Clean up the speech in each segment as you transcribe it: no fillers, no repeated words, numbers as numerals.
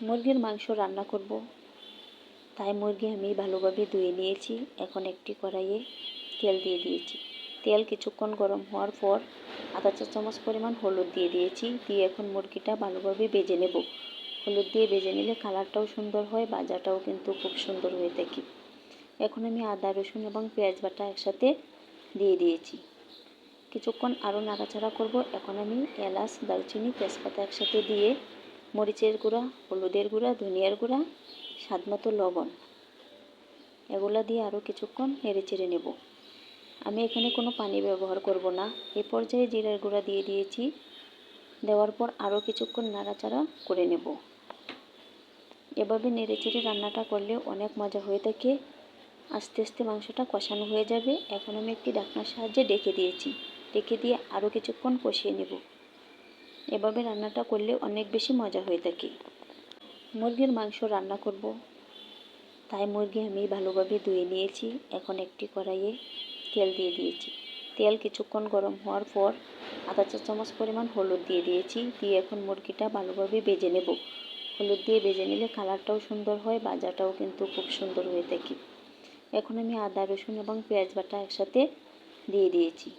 মুরগির মাংস রান্না করব, তাই মুরগি আমি ভালোভাবে ধুয়ে নিয়েছি। এখন একটি কড়াইয়ে তেল দিয়ে দিয়েছি। তেল কিছুক্ষণ গরম হওয়ার পর আধা চা চামচ পরিমাণ হলুদ দিয়ে দিয়েছি। দিয়ে এখন মুরগিটা ভালোভাবে ভেজে নেব। হলুদ দিয়ে ভেজে নিলে কালারটাও সুন্দর হয়, ভাজাটাও কিন্তু খুব সুন্দর হয়ে থাকে। এখন আমি আদা, রসুন এবং পেঁয়াজ বাটা একসাথে দিয়ে দিয়েছি। কিছুক্ষণ আরও নাড়াচাড়া করব। এখন আমি এলাচ, দারচিনি, তেজপাতা একসাথে দিয়ে মরিচের গুঁড়া, হলুদের গুঁড়া, ধনিয়ার গুঁড়া, স্বাদমতো লবণ, এগুলো দিয়ে আরও কিছুক্ষণ নেড়ে চেড়ে নেব। আমি এখানে কোনো পানি ব্যবহার করব না। এই পর্যায়ে জিরার গুঁড়া দিয়ে দিয়েছি। দেওয়ার পর আরও কিছুক্ষণ নাড়াচাড়া করে নেব। এভাবে নেড়ে চেড়ে রান্নাটা করলে অনেক মজা হয়ে থাকে। আস্তে আস্তে মাংসটা কষানো হয়ে যাবে। এখন আমি একটি ঢাকনার সাহায্যে ডেকে দিয়েছি। ডেকে দিয়ে আরও কিছুক্ষণ কষিয়ে নেব। এভাবে রান্নাটা করলে অনেক বেশি মজা হয়ে থাকে। মুরগির মাংস রান্না করব, তাই মুরগি আমি ভালোভাবে ধুয়ে নিয়েছি। এখন একটি কড়াইয়ে তেল দিয়ে দিয়েছি। তেল কিছুক্ষণ গরম হওয়ার পর আধা চা চামচ পরিমাণ হলুদ দিয়ে দিয়েছি। দিয়ে এখন মুরগিটা ভালোভাবে ভেজে নেব। হলুদ দিয়ে ভেজে নিলে কালারটাও সুন্দর হয়, ভাজাটাও কিন্তু খুব সুন্দর হয়ে থাকে। এখন আমি আদা, রসুন এবং পেঁয়াজ বাটা একসাথে দিয়ে দিয়েছি।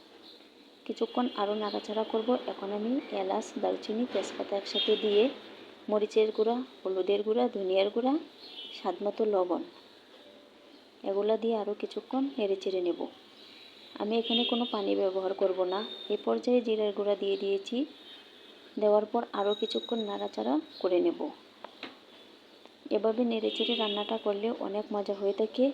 কিছুক্ষণ আরও নাড়াচাড়া করব। এখন আমি এলাচ, দারচিনি, তেজপাতা একসাথে দিয়ে মরিচের গুঁড়া, হলুদের গুঁড়া, ধনিয়ার গুঁড়া, স্বাদমতো লবণ, এগুলো দিয়ে আরও কিছুক্ষণ নেড়ে চেড়ে নেব। আমি এখানে কোনো পানি ব্যবহার করব না। এই পর্যায়ে জিরার গুঁড়া দিয়ে দিয়েছি। দেওয়ার পর আরও কিছুক্ষণ নাড়াচাড়া করে নেব। এভাবে নেড়ে চেড়ে রান্নাটা করলে অনেক মজা হয়ে থাকে।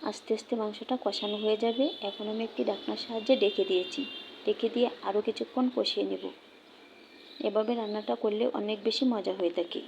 আস্তে আস্তে মাংসটা কষানো হয়ে যাবে। এখন আমি একটি ঢাকনার সাহায্যে ডেকে দিয়েছি। ডেকে দিয়ে আরও কিছুক্ষণ কষিয়ে নেব। এভাবে রান্নাটা করলে অনেক বেশি মজা হয়ে থাকে।